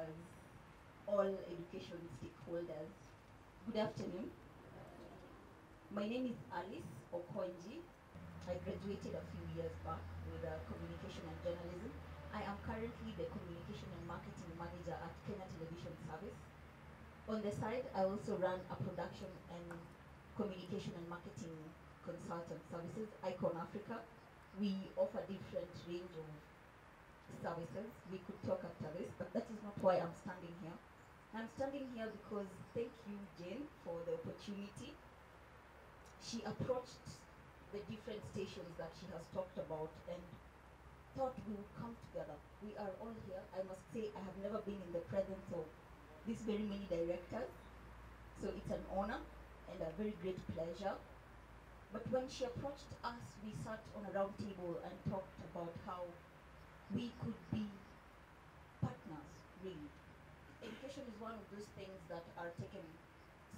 leaders, all education stakeholders. Good afternoon. My name is Alice Okonji. I graduated a few years back with communication and journalism. I am currently the communication and marketing manager at Kenya Television Service. On the side, I also run a production and communication and marketing consultant services, Icon Africa. We offer different range of services. We could talk after this, but that is not why I'm standing here. I'm standing here because thank you, Jane, for the opportunity. She approached the different stations that she has talked about and thought we would come together. We are all here. I must say I have never been in the presence of these very many directors. So it's an honor and a very great pleasure. But when she approached us, we sat on a round table and talked about how we could be partners, really. Education is one of those things that are taken,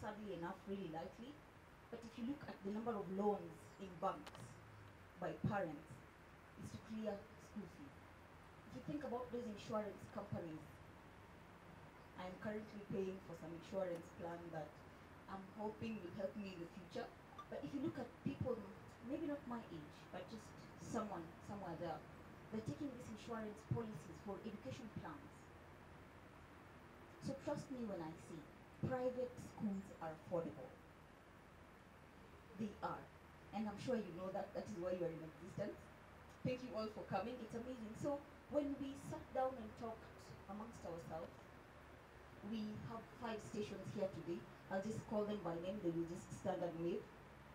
sadly enough, really lightly. But if you look at the number of loans in banks by parents, it's to clear school fees. If you think about those insurance companies, I'm currently paying for some insurance plan that I'm hoping will help me in the future. But if you look at people, maybe not my age, but just someone somewhere there, they're taking these insurance policies for education plans. So trust me when I say private schools are affordable. They are. And I'm sure you know that. That is why you are in existence. Thank you all for coming. It's amazing. So when we sat down and talked amongst ourselves, we have 5 stations here today. I'll just call them by name. They will just stand and wave.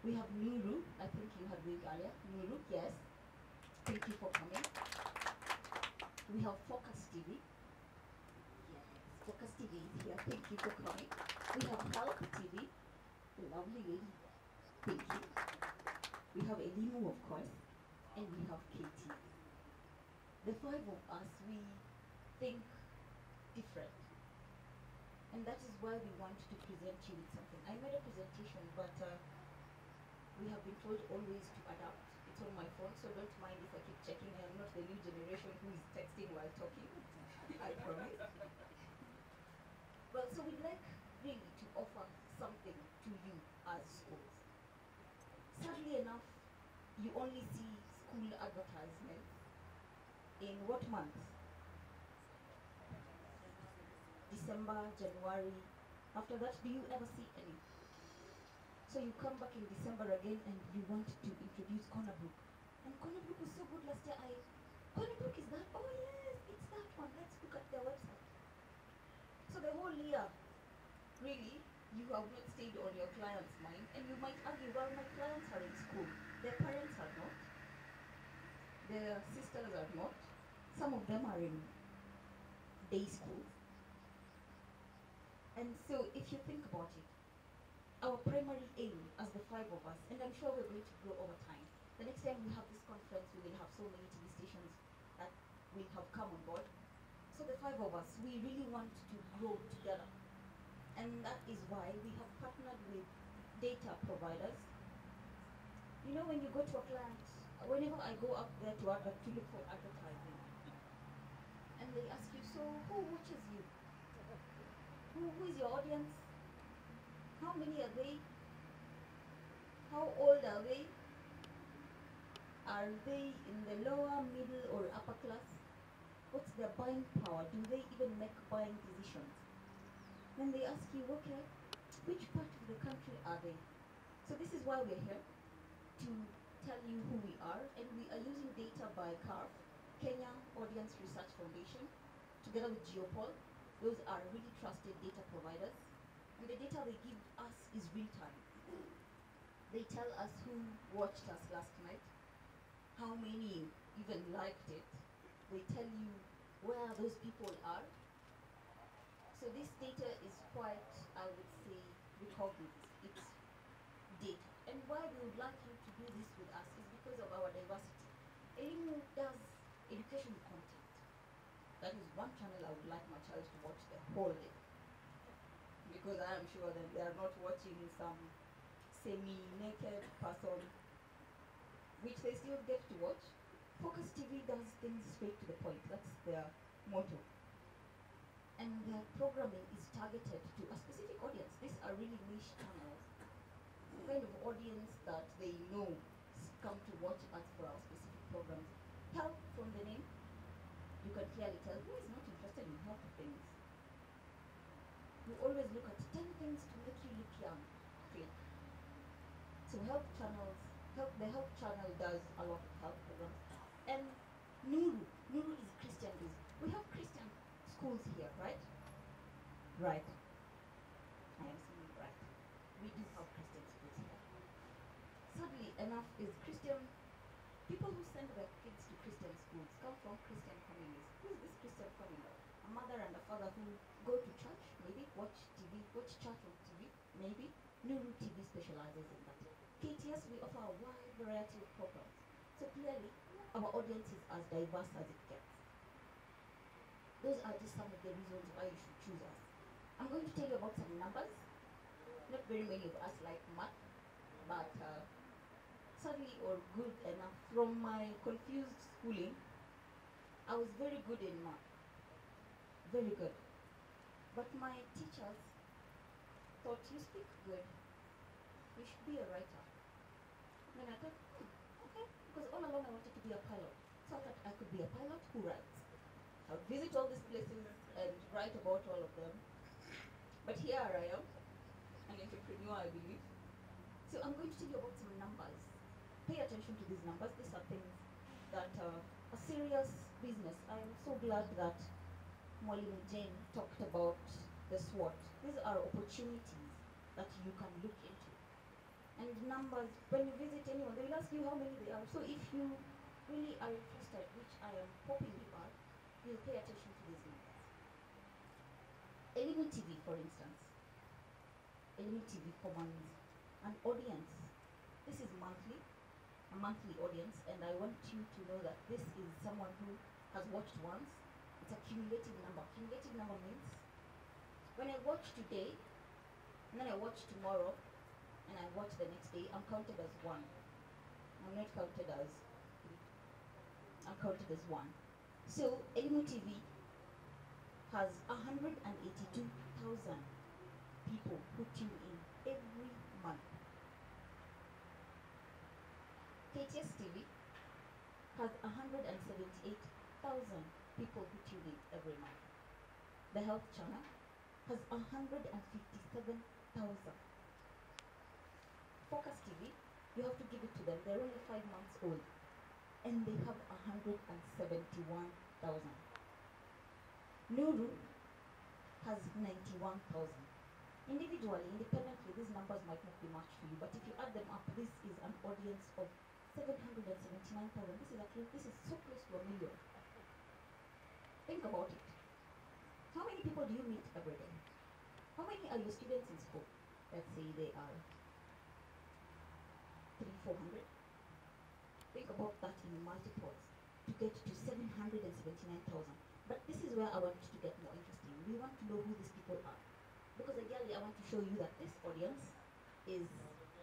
We have Nuru. I think you had waved earlier. Nuru, yes. Thank you for coming. We have Focus TV. Yes, Focus TV is here. Thank you for coming. We have Help TV. Lovely lady. Thank you. We have Elimu, of course, and we have Katie. The 5 of us, we think different. And that is why we want to present you with something. I made a presentation, but we have been told always to adapt. It's on my phone, so don't mind if I keep checking. I am not the new generation who is texting while talking. I promise. Well, so we'd like really to offer something to you as schools. Sadly enough, you only see school advertisements in what months? December, January. After that, do you ever see any? So you come back in December again and you want to introduce Corner Brook. And Corner Brook was so good last year. Corner Brook is that? Oh yes, it's that one. Let's look at their website. So the whole year, really, you have not stayed on your client's mind, and you might argue, well, my clients are in school. Their parents are not. Their sisters are not. Some of them are in day schools. And so if you think about it, our primary aim as the 5 of us, and I'm sure we're going to grow over time. The next time we have this conference, we will have so many TV stations that will have come on board. So the 5 of us, we really want to grow together. And that is why we have partnered with data providers. You know, when you go to a client, whenever I go up there to look for advertising, and they ask you, so who watches you? Who is your audience? How many are they? How old are they? Are they in the lower, middle, or upper class? What's their buying power? Do they even make buying decisions? Then they ask you, okay, which part of the country are they? So this is why we're here, to tell you who we are, and we are using data by CARF, Kenya Audience Research Foundation, together with Geopol. Those are really trusted data providers. And the data they give us is real time. They tell us who watched us last night, how many even liked it. They tell you where those people are. So this data is quite, I would say, recognized. It's data. And why we would like you to do this with us is because of our diversity. AIMU does education content. That is one channel I would like my child to watch the whole day. Because I am sure that they are not watching some semi-naked person, which they still get to watch. Focus TV does things straight to the point. That's their motto. And programming is targeted to a specific audience. These are really niche channels, the kind of audience that they know come to watch us for our specific programs. Health, from the name, you can clearly tell who is not interested in health things. We always look at 10 things to make you look young. Click. So the health channel does a lot of health programs. And Nuru is Christian based. We have Christian schools here, right? Right. I am saying right. We do have Christian schools here. Sadly enough, is Christian people who send their kids to Christian schools come from Christian families. Who is this Christian family? A mother and a father who go to church, maybe watch TV, watch church on TV, maybe. Nuru TV specializes in that. KTS, we offer a wide variety of programs. So clearly, our audience is as diverse as it gets. Those are just some of the reasons why you should choose us. I'm going to tell you about some numbers. Not very many of us like math, but sadly or good enough, from my confused schooling, I was very good in math. Very good. But my teachers thought, you speak good, you should be a writer. And then I thought, okay, because all along I wanted to be a pilot. So I thought I could be a pilot who writes. I would visit all these places and write about all of them. But here I am, an entrepreneur, I believe. So I'm going to tell you about some numbers. Pay attention to these numbers. These are things that are a serious business. I'm so glad that Mwalimu Jane talked about the SWOT. These are opportunities that you can look into. And numbers, when you visit anyone, they will ask you how many they are. So if you really are interested, which I am hoping you are, you'll pay attention to these numbers. Elimu TV, for instance. Elimu TV commands an audience. This is monthly, a monthly audience, and I want you to know that this is someone who has watched once. It's a cumulative number. Cumulative number means when I watch today, and then I watch tomorrow, and I watch the next day, I'm counted as one. I'm not counted as three. I'm counted as one. So Elimu TV has 182,000 people who tune in every month. KTS TV has 178,000 people who tune in every month. The Health Channel has 157,000. Focus TV, you have to give it to them. They're only 5 months old, and they have 171,000. Nuru has 91,000. Individually, independently, these numbers might not be much for you, but if you add them up, this is an audience of 779,000. This is so close to 1 million. Think about it. How many people do you meet every day? How many are your students in school? Let's say they are 300-400. Think about that in multiples to get to 779,000. But this is where I want you to get more interesting. We want to know who these people are. Because ideally, I want to show you that this audience is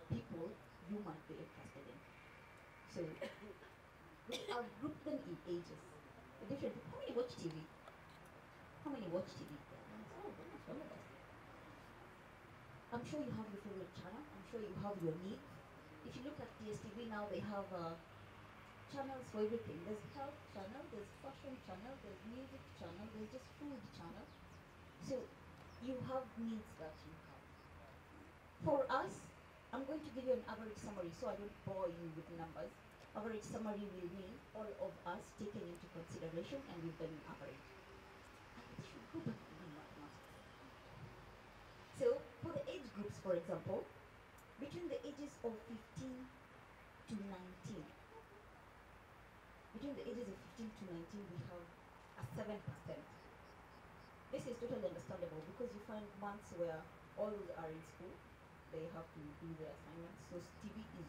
people you might be interested in. So, I'll group them in ages. The different, how many watch TV? How many watch TV? Oh, goodness, all of us. I'm sure you have your favorite channel. I'm sure you have your needs. If you look at DSTV now, they have channels for everything. There's health channel, there's fashion channel, there's music channel, there's just food channel. So you have needs that you have. For us, I'm going to give you an average summary so I don't bore you with numbers. Average summary will mean all of us taken into consideration and we've done an average. I should go back to doing mathematics. So for the age groups, for example, between the ages of 15 to 19, between the ages of 15 to 19, we have a 7%. This is totally understandable because you find months where all are in school, they have to do their assignments, so TV is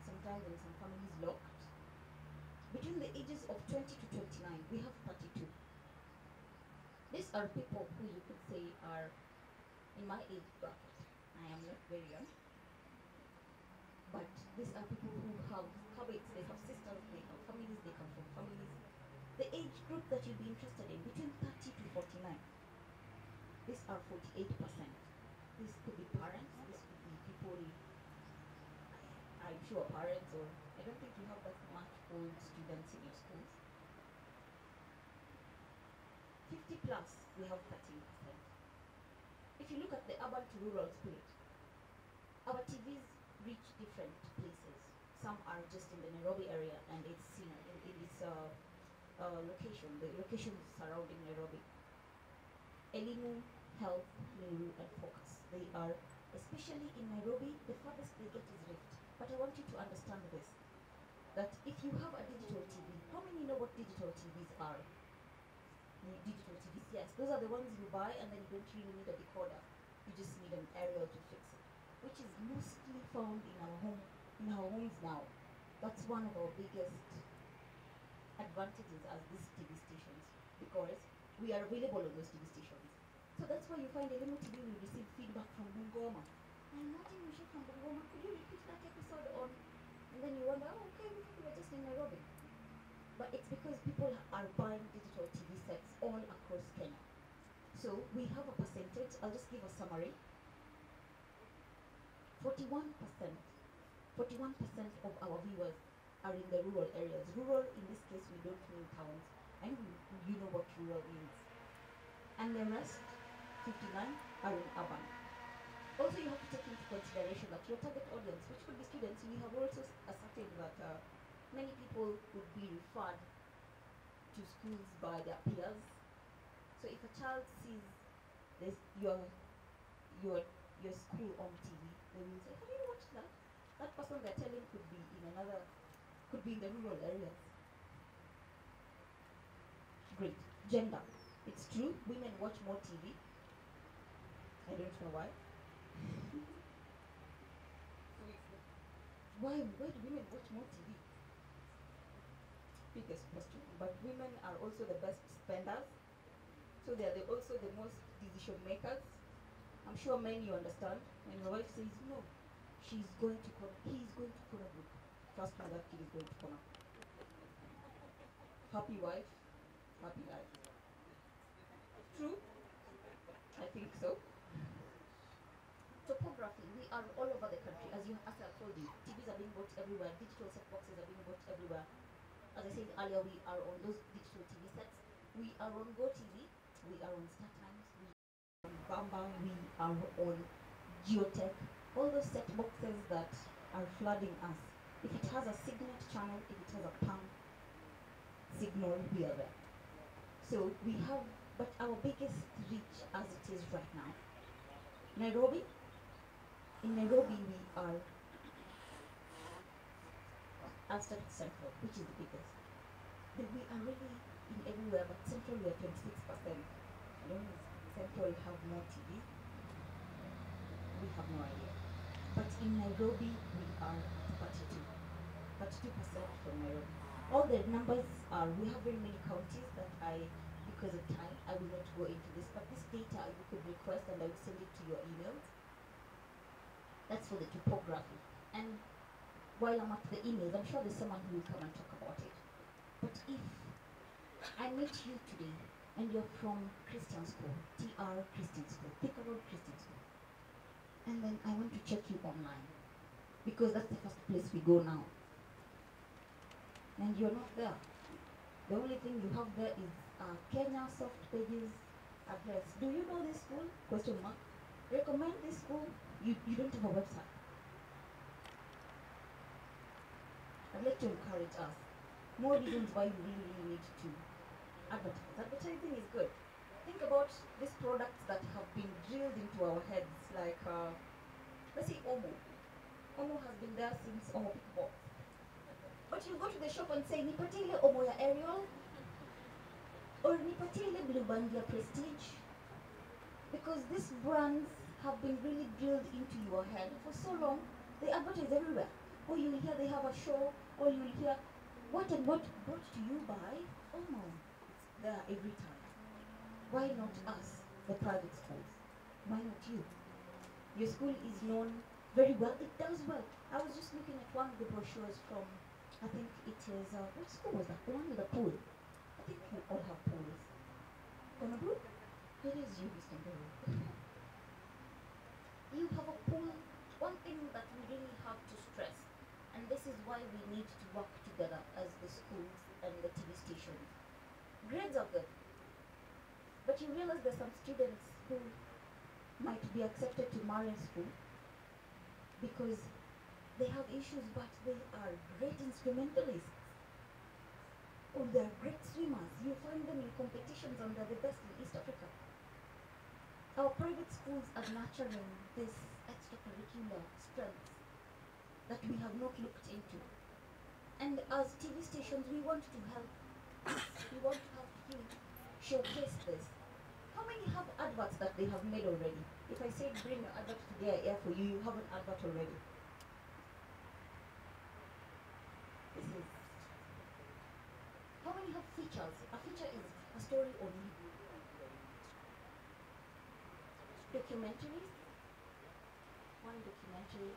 sometimes in some families locked. Between the ages of 20 to 29, we have 32. These are people who you could say are in my age bracket. I am not very young. But these are people who have habits, they have sisters, they have families, they come from families. The age group that you'd be interested in, between 30 to 49. these are 48%. This could be parents, this could be people, I'm sure parents, or I don't think you have that much old students in your schools. 50 plus, we have 13%. If you look at the urban to rural split, our TVs reach different places. Some are just in the Nairobi area and it's in its location, the locations surrounding Nairobi. Elimu, Health, Nuru, and Focus. They are, especially in Nairobi, the farthest they get is Rift. But I want you to understand this, that if you have a digital TV, how many know what digital TVs are? Digital TVs, yes. Those are the ones you buy and then you don't really need a decoder. You just need an aerial to fix it, which is mostly found in our homes now. That's one of our biggest advantages as these TV stations, because we are available on those TV stations. So that's why you find Elimu TV will receive feedback from Bungoma. And Martin Michelle from Bungoma, could you repeat that episode on? And then you wonder, oh, okay, we think we're just in Nairobi. But it's because people are buying digital TV sets all across Kenya. So we have a percentage, I'll just give a summary. 41% of our viewers are in the rural areas. Rural, in this case, we don't mean towns. I know you know what rural means. And the rest, 59, are in urban. Also, you have to take into consideration that your target audience, which could be students, we have also ascertained that many people would be referred to schools by their peers. So if a child sees this, your school on TV, they will say, have you watched that? That person they're telling could be in the rural areas. Great. Gender. It's true, women watch more TV. I don't know why. Why do women watch more TV? Biggest question. But women are also the best spenders. So they are also the most decision makers. I'm sure men you understand. When your wife says no, he's going to corner group. Trust me, that kid is going to corner. Happy wife, happy life. True? I think so. Topography, we are all over the country. As I told you, TVs are being bought everywhere, digital set boxes are being bought everywhere. As I said earlier, we are on those digital TV sets. We are on GoTV, we are on StarTimes, we are on Bamba, we are on Geotech. All those set boxes that are flooding us. If it has a Signet channel, if it has a PAM signal, we are there. So we have, but our biggest reach as it is right now, Nairobi. In Nairobi, we are Alston Central, which is the biggest. Then we are really in everywhere, but Central we are 26%. I don't know if Central have more TV. We have no idea. But in Nairobi, we are 32% from Nairobi. All the numbers are, we have very many counties that because of time, I will not go into this, but this data you could request and I will send it to your emails. That's for the topography. And while I'm at the emails, I'm sure there's someone who will come and talk about it. But if I meet you today and you're from Christian school, TR Christian school, think about Christian school, and then I want to check you online, because that's the first place we go now, and you're not there. The only thing you have there is Kenya soft pages address. Do you know this school? Question mark. Recommend this school. You don't have a website. I'd like to encourage us. More reasons why you really need to advertise. Advertising is good. Think about these products that have been drilled into our heads, like let's say Omo. Omo has been there since Omo Pickbox. But you go to the shop and say, Nipatile Omo ya Ariel, or Nipatile Blue Bandia Prestige. Because these brands have been really drilled into your head for so long, they advertise everywhere. Or you'll hear they have a show, or you'll hear, what do you buy? Omo. It's there every time. Why not us, the private schools? Why not you? Your school is known very well. It does well. I was just looking at one of the brochures from, I think it is, what school was that? The one with the pool. I think you all have pools. Honorable? Very Yes, you, Mr. Guru. You have a pool. One thing that we really have to stress, and this is why we need to work together as the schools and the TV stations. Grades are good, but you realize there's some students who might be accepted to Marian school because they have issues, but they are great instrumentalists. Or they're great swimmers. You find them in competitions and they're the best in East Africa. Our private schools are nurturing this extracurricular strengths that we have not looked into. And as TV stations, we want to help. We want to help you showcase this. How many have adverts that they have made already? If I said bring your advert to their air for you, you have an advert already. This is. How many have features? A feature is a story on you. Documentaries. One documentary.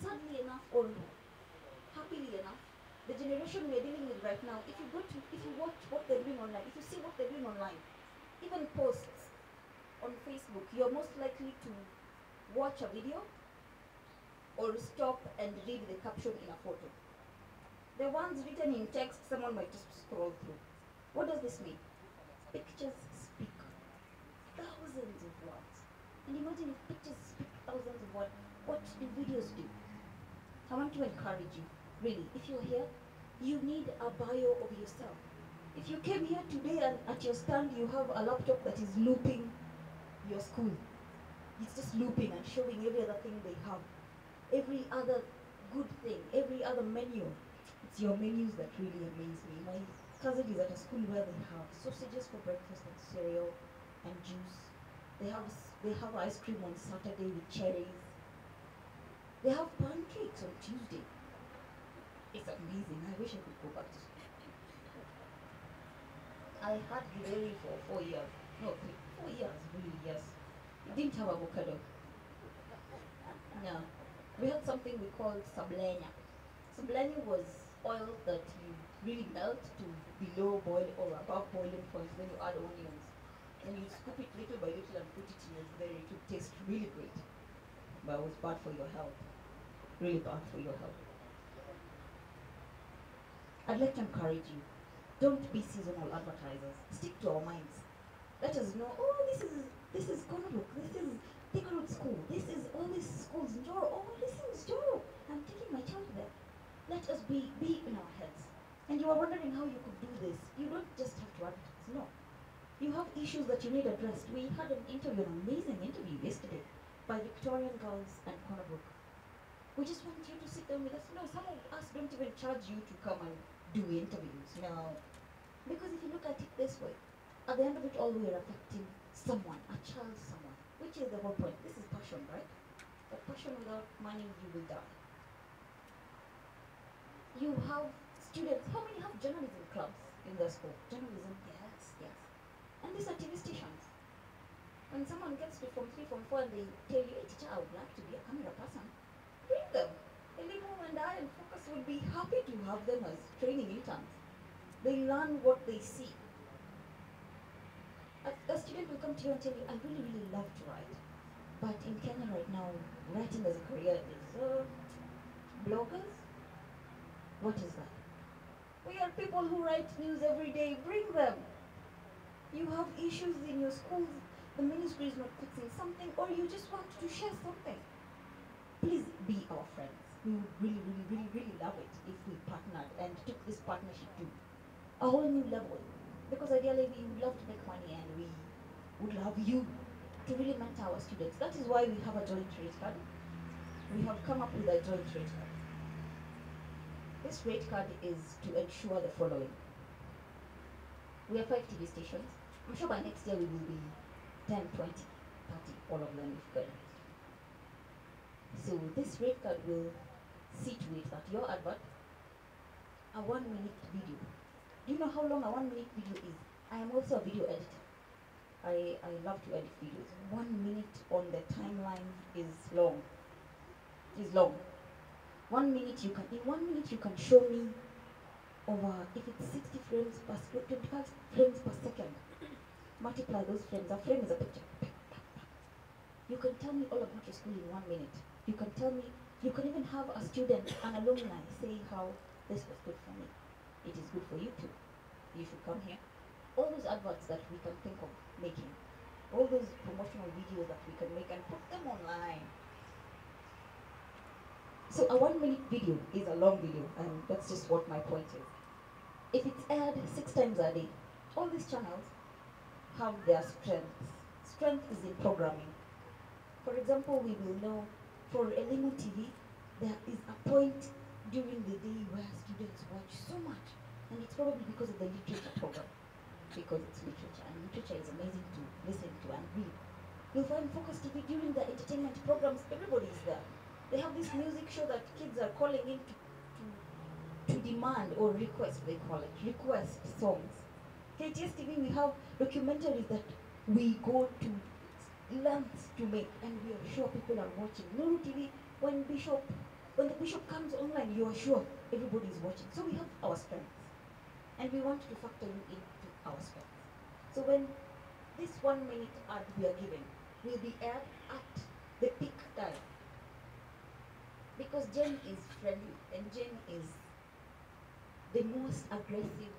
Sadly enough, or happily enough, the generation we're dealing with right now, if you watch what they're doing online, if you see what they're doing online, even posts on Facebook, you're most likely to watch a video or stop and read the caption in a photo. The ones written in text, someone might just scroll through. What does this mean? Pictures speak thousands of words. And imagine if pictures speak thousands of words, what do videos do? I want to encourage you, really, if you're here, you need a bio of yourself. If you came here today and at your stand you have a laptop that is looping your school, it's just looping and showing every other thing they have, every other good thing, every other menu. It's your menus that really amaze me. My cousin is at a school where they have sausages for breakfast and cereal and juice. They have ice cream on Saturday with cherries. They have pancakes on Tuesday. It's amazing. I wish I could go back to school. I had dairy for 4 years. No, 4 years, really, yes. We didn't have avocado. No. We had something we called sablenia. Sablenia was oil that you really melt to below boil or above boiling point, then you add onions. And you scoop it little by little and put it in your dairy. It would taste really great. But it was bad for your health. Really bad for your health. I'd like to encourage you. Don't be seasonal advertisers. Stick to our minds. Let us know, oh, this is Conrook, this is Tickerwood School, this is all these schools in Joro, oh, this is Joro. I'm taking my child there. Let us be in our heads. And you are wondering how you could do this. You don't just have to advertise, no. You have issues that you need addressed. We had an amazing interview yesterday by Victorian Girls and Conrook. We just want you to sit down with us. No, some of us don't even charge you to come and do interviews. No. Because if you look at it this way, at the end of it all, we are affecting someone, a child, someone, which is the whole point. This is passion, right? But passion without money, you will die. You have students, how many have journalism clubs in their school? Journalism, yes. And these are TV stations. When someone gets to Form 3, Form 4, and they tell you, hey teacher, I would like to be a camera person, bring them. Elimo and I and Focus would be happy to have them as training interns. They learn what they see. A student will come to you and tell you, I really, really love to write. But in Kenya right now, writing as a career is bloggers? What is that? We are people who write news every day. Bring them. You have issues in your schools, the ministry is not fixing something, or you just want to share something. Please be our friends. We would really, really, really, really love it if we partnered and took this partnership to a whole new level. Because ideally we would love to make money and we would love you to really mentor our students. That is why we have a joint rate card. We have come up with a joint rate card. This rate card is to ensure the following. We have 5 TV stations. I'm sure by next year we will be 10, 20, 30, all of them if good. So this rate card will see to it that your advert, a 1-minute video. Do you know how long a 1-minute video is? I am also a video editor. I love to edit videos. 1 minute on the timeline is long. Is long. 1 minute in 1 minute you can show me over, if it's 60 frames per 25 frames per second. multiply those frames. A frame is a picture. You can tell me all about your school in 1 minute. You can tell me, you can even have a student, an alumni, say how this was good for me. It is good for you too. You should come here. All those adverts that we can think of making, all those promotional videos that we can make and put them online. So a 1 minute video is a long video, and that's just what my point is. If it's aired 6 times a day, all these channels have their strengths. Strength is in programming. For example, we will know for Elimu TV, there is a point during the day where students watch so much, and it's probably because of the literature program, because it's literature, and literature is amazing to listen to and read. You'll find Focus TV during the entertainment programs, everybody is there. They have this music show that kids are calling in to demand or request, they call it, request songs. KTS TV, we have documentaries that we go to lengths to make, and we are sure people are watching. Nuru TV, when the bishop comes online, you are sure everybody is watching. So we have our strengths, and we want to factor you into our strengths. So when this 1 minute ad we are given will be aired at the peak time, because Jen is friendly, and Jen is the most aggressive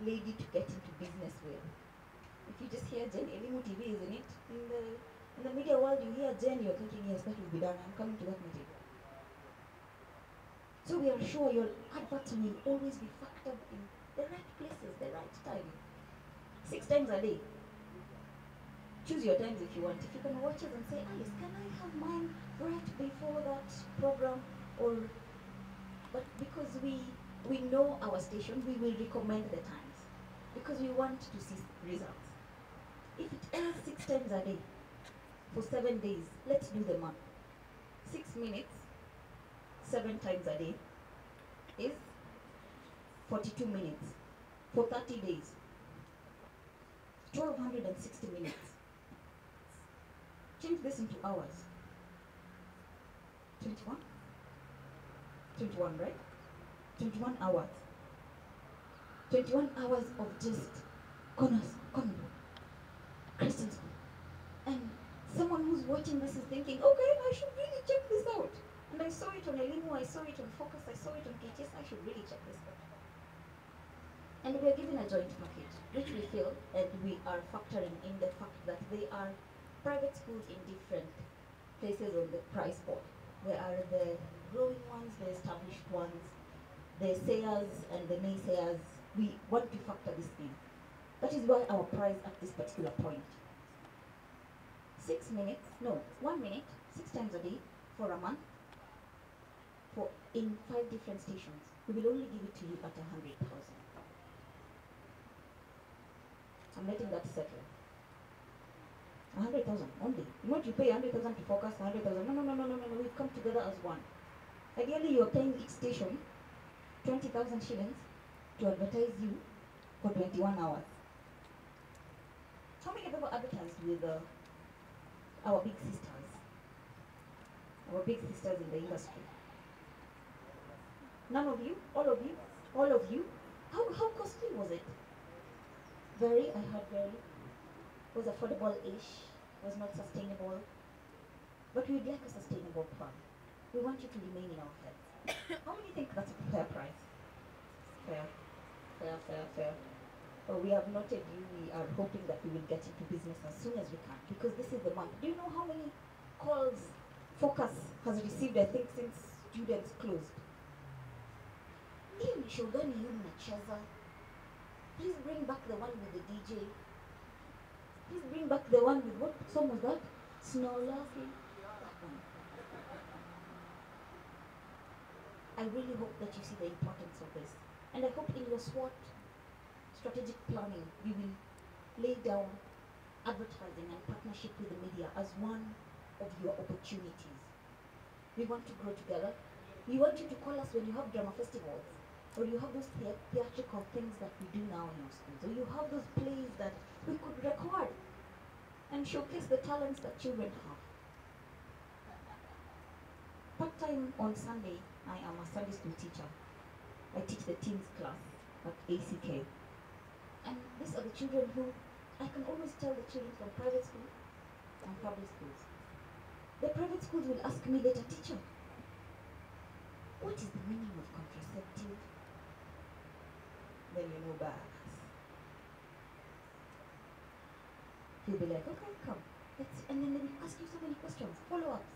lady to get into business with. If you just hear Jen, Elimu TV, isn't it? In the media world, you hear Jen, you're thinking, yes, that will be done. I'm coming to that meeting. So we are sure your adverts will always be factored in the right places, the right time. 6 times a day. Choose your times if you want. If you can watch it and say, Alice, can I have mine right before that program? But because we know our station, we will recommend the times, because we want to see results. If it airs 6 times a day for 7 days, let's do the math. 6 minutes, 7 times a day is 42 minutes. For 30 days, 1260 minutes. Change this into hours. 21? 21, right? 21 hours. 21 hours of just corners, Christian school. And someone who's watching this is thinking, okay, I should really check this out. And I saw it on Elimu, I saw it on Focus, I saw it on KTS, I should really check this out. And we are given a joint package, which we feel, and we are factoring in the fact that they are private schools in different places on the price board. There are the growing ones, the established ones, the sayers and the naysayers. We want to factor this in. That is why our price at this particular point. 1 minute, 6 times a day for a month, in 5 different stations. We will only give it to you at 100,000. I'm letting that settle. 100,000 only. You want to pay 100,000 to Focus, 100,000. No. We've come together as one. Ideally, you're paying each station 20,000 shillings to advertise you for 21 hours. How many people advertised with our big sisters? Our big sisters in the industry. None of you? All of you? All of you? How costly was it? Very, I heard very. Was affordable-ish, was not sustainable. But we'd like a sustainable plan. We want you to remain in our heads. How many think that's a fair price? Fair. Oh, we have noted you. We are hoping that we will get into business as soon as we can, because this is the month. Do you know how many calls Focus has received, I think, since students closed? Hii ni show gani hii mnacheza? Please bring back the one with the DJ. Please bring back the one with what song was that? Snow Laughing. That one. I really hope that you see the importance of this. And I hope in your SWOT strategic planning, you will lay down advertising and partnership with the media as one of your opportunities. We want to grow together. We want you to call us when you have drama festivals, or you have those theatrical things that we do now in our schools, or you have those plays that we could record and showcase the talents that children have. Part-time on Sunday, I am a Sunday school teacher. I teach the teens class at ACK. And these are the children who I can always tell the children from private school and public schools. The private schools will ask me later, teacher, what is the meaning of contraceptive? Then you know bad. He'll be like, okay, come. And then they will ask you so many questions, follow-ups.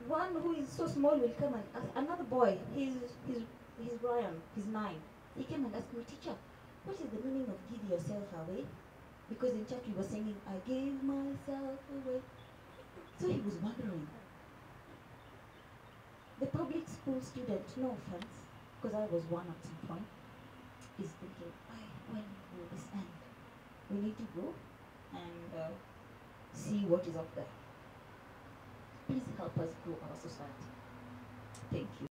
One who is so small will come and ask another boy, he's Ryan, he's 9. He came and asked me, teacher, what is the meaning of give yourself away? Because in church we were singing, I gave myself away. So he was wondering. The public school student, no offense, because I was one at some point, is thinking, when will this end? We need to go and see what is up there. Please help us grow our society. Thank you.